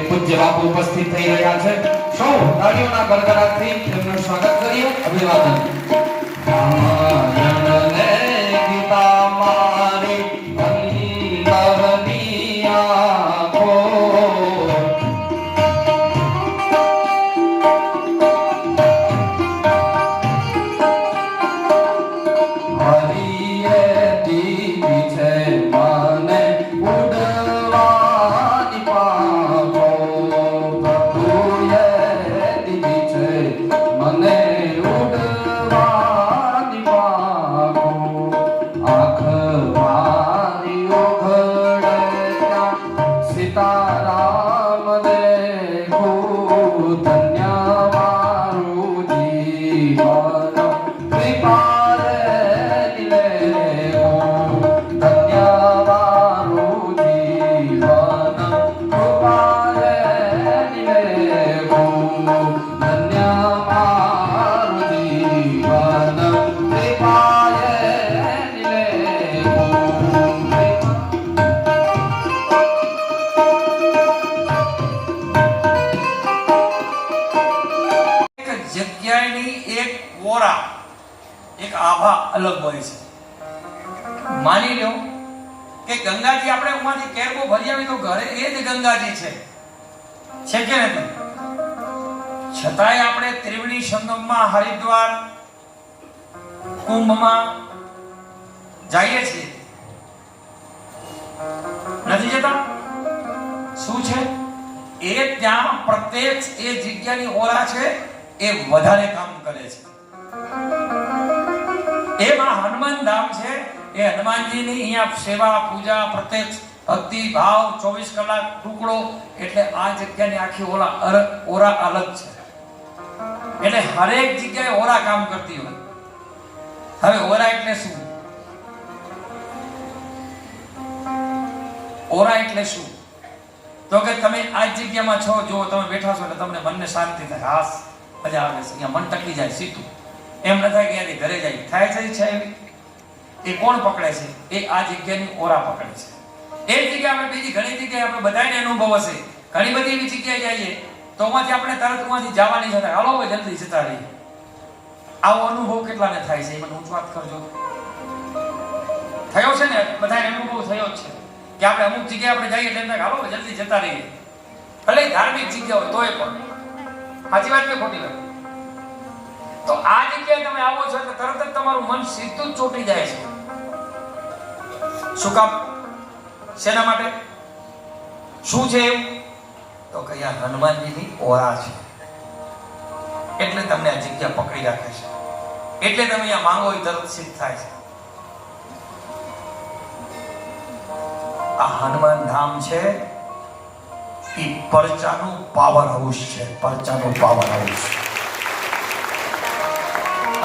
પૂજ્ય બાપુ ઉપસ્થિત થઈ રહ્યા છે. સૌ તાળીઓના ગડગડાટથી તેમનું સ્વાગત કરીએ. અભિવાદન. ગીતા મારી અંતરની આંખો હરિએ દીધી છે મને ઉડવાની પાંખો. પ્રભુએ દીધી છે મને ઉડવાની ઓરા, એક આભા અલગ હોય છે. માની લો કે ગંગાજી આપણે ઉમાંથી કેરબો ભરી આવી તો ઘરે એ જ ગંગાજી છે કે નથી? છતાંય આપણે ત્રિવેણી સંગમમાં, હરિદ્વાર, કુંભમાં જઈએ છીએ, નથી જતા? શું છે એ ત્યાં પ્રત્યક્ષ એ જગ્યાની ઓરા છે એ વધારે કામ કરે છે. એમાં હનુમાન ધામ છે એ હનુમાનજીની અહીંયા સેવા, પૂજા, પ્રત્યક્ષ ભક્તિ ભાવ 24 કલાક ટુકડો, એટલે આ જગ્યાની આખી ઓરા અલગ છે. એટલે હરેક જગ્યાએ ઓરા કામ કરતી હોય. હવે ઓરા એટલે શું? ઓરા એટલે શું? તો કે તમે આ જગ્યામાં છો, જો તમે બેઠા છો એટલે તમને મનને શાંતિ થાય, હાસ મજા આવે છે, અહીંયા મન ટકી જાય સીધું. એમ ન થાય કે ત્યાંથી ઘરે જાય. થાય છે ઈચ્છા એવી? એ કોણ પકડે છે? એ આ જગ્યાની ઓરા પકડે છે. એ જગ્યા આપણે બીજી ઘણી જગ્યાએ આપણે બધાને અનુભવ હશે. ઘણી બધી એવી જગ્યાએ જઈએ તો ઉમાંથી આપણે તરત ઉમાંથી જવાની છે, હાલો હવે જલ્દી જતા રહીએ. આવો અનુભવ કેટલાને થાય છે? એ મને ઊંચ વાત કરજો. થયો છે ને? બધાને અનુભવ થયો જ છે કે આપણે અમુક જગ્યાએ આપણે જઈએ એટલે એમ થાય હાલો જલ્દી જતા રહીએ. ભલે ધાર્મિક જગ્યા હોય તોય પણ. સાચી વાત કે ખોટી વાત? તો આ જગ્યાએ તમે આવો છો એટલે તરત જ તમારું મન સીધું જ ચોંટી જાય છે. શું કામ? શેના માટે? શું છે એવું? તો કે આ હનુમાનજીની ઓરા છે એટલે તમને આ જગ્યા પકડી રાખે છે. એટલે તમે અહીંયા માંગો એ તરત સિદ્ધ થાય છે. આ હનુમાન ધામ છે એ પરચાનું પાવર હાઉસ છે. પરચાનું પાવર હાઉસ.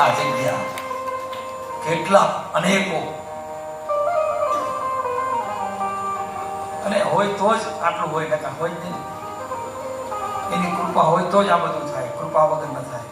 આ જગ્યા કેટલા અનેકો, અને હોય તો જ આટલું હોય, નકા હોય જ નહીં. એની કૃપા હોય તો જ આ બધું થાય, કૃપા વગર ન થાય.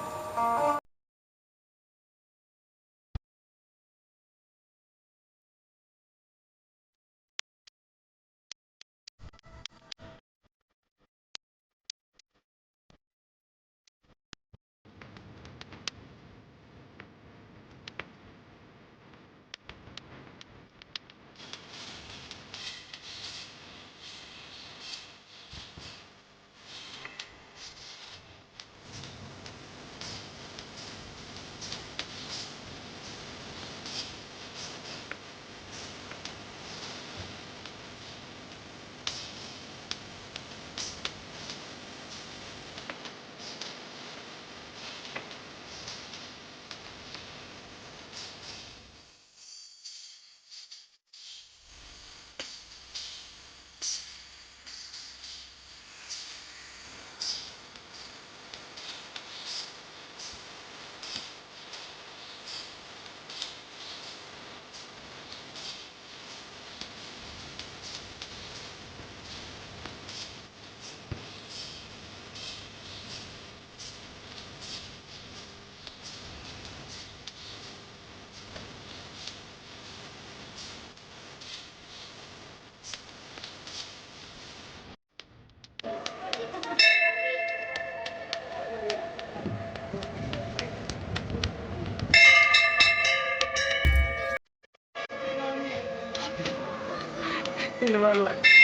Ini malah.